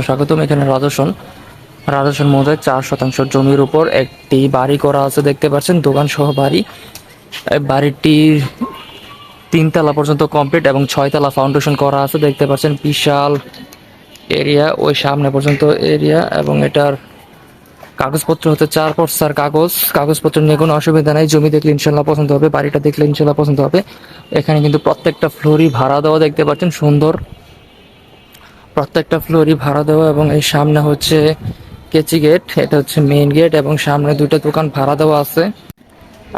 স্বাগতম। এখানে রাজস্বন মৌজায় 4 শতাংশ জমির উপর একটি বাড়ি করা আছে, দেখতে পাচ্ছেন, দোকান সহ বাড়ি। এই বাড়িটির 3 তলা পর্যন্ত কমপ্লিট এবং 6 তলা ফাউন্ডেশন করা আছে, দেখতে পাচ্ছেন। বিশাল এরিয়া, ওই সামনে পর্যন্ত এরিয়া, এবং এটার কাগজপত্র হচ্ছে 4 পর্সার কাগজপত্র নিয়ে কোনো অসুবিধা নাই। জমি দেখলে ইনশাল্লাহ পছন্দ হবে, বাড়িটা দেখলে ইনশাল্লাহ পছন্দ হবে। এখানে কিন্তু প্রত্যেকটা ফ্লোরই ভাড়া দেওয়া, দেখতে পাচ্ছেন, সুন্দর। প্রত্যেকটা ফ্লোরই ভাড়া দেওয়া, এবং এই সামনে হচ্ছে কেচি গেট, এটা হচ্ছে মেইন গেট, এবং সামনে 2টা দোকান ভাড়া দেওয়া আছে।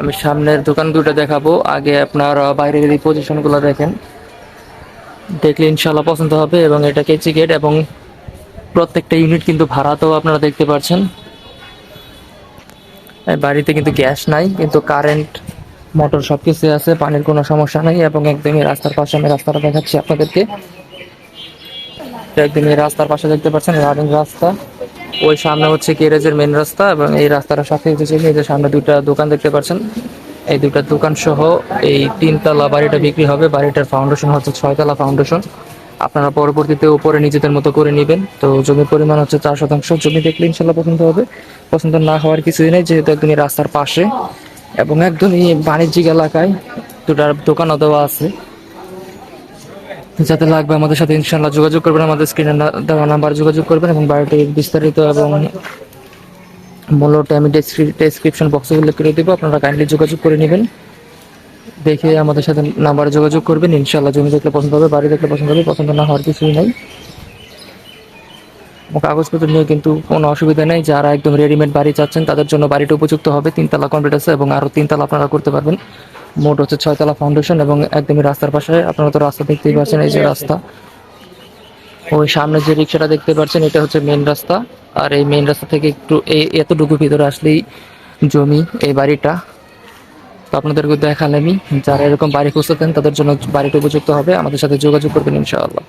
আমি সামনের দোকান 2টা দেখাবো, আগে আপনার বাইরের এই পজিশনগুলো দেখেন, দেখলে ইনশাল্লাহ পছন্দ হবে। এবং এটা কেচি গেট, এবং প্রত্যেকটা ইউনিট কিন্তু ভাড়া দেওয়া, আপনারা দেখতে পাচ্ছেন। এই বাড়িতে কিন্তু গ্যাস নাই, কিন্তু কারেন্ট, মোটর সবকিছু আছে, পানির কোনো সমস্যা নাই। এবং একদমই রাস্তার পাশে, আমি রাস্তাটা দেখাচ্ছি আপনাদেরকে। একদম এই রাস্তার পাশে দেখতে পাচ্ছেন, রানিং রাস্তা। ওই সামনে হচ্ছে গ্যারেজের মেন রাস্তা, এবং এই রাস্তাটার সাথে হচ্ছে এই যে সামনে 2টা দোকান দেখতে পাচ্ছেন। এই 2টা দোকান সহ এই 3 তলা বাড়িটা বিক্রি হবে। বাড়িটার ফাউন্ডেশন হচ্ছে 6 তলা ফাউন্ডেশন। আপনারা পরবর্তীতে উপরে নিজেদের মতো করে নেবেন। তো জমির পরিমাণ হচ্ছে 4 শতাংশ। জমি দেখলে ইনশাল্লাহ পছন্দ হবে, পছন্দ না হওয়ার কিছুই নেই, যেহেতু একদমই রাস্তার পাশে এবং একদমই বাণিজ্যিক এলাকায়। 2টা দোকানও দেওয়া আছে। যাতে লাগবে আমাদের সাথে ইনশাল্লাহ যোগাযোগ করবেন, আমাদের স্ক্রিনে দেওয়া নাম্বার যোগাযোগ করবেন। এবং বাড়িটির বিস্তারিত এবং মূল্যটা আমি ডেসক্রিপশন বক্সে উল্লেখ করে দেবো, আপনারা কাইন্ডলি যোগাযোগ করে নেবেন। দেখে আমাদের সাথে নাম্বারে যোগাযোগ করবেন, ইনশাল্লাহ জমি দেখলে পছন্দ হবে, বাড়ি দেখলে পছন্দ হবে, পছন্দ না হওয়ার কিছুই নাই। কাগজপত্র নিয়ে কিন্তু কোনো অসুবিধা নেই। যারা একদম রেডিমেড বাড়ি চাচ্ছেন তাদের জন্য বাড়িটা উপযুক্ত হবে। 3 তলা কমপ্লিট আছে, এবং আরও 3 তলা আপনারা করতে পারবেন। মোট হচ্ছে 6 তলা ফাউন্ডেশন, এবং একদমই রাস্তার পাশে। আপনারা তো রাস্তা দেখতেই পাচ্ছেন, এই যে রাস্তা। ওই সামনে যে রিক্সাটা দেখতে পাচ্ছেন, এটা হচ্ছে মেন রাস্তা। আর এই মেন রাস্তা থেকে একটু এতটুকু ভিতরে আসলেই জমি, এই বাড়িটা। তো আপনাদেরকে দেখালামই, যারা এরকম বাড়ি খুঁজতেছেন তাদের জন্য বাড়িটা উপযুক্ত হবে। আমাদের সাথে যোগাযোগ করবেন ইনশাআল্লাহ।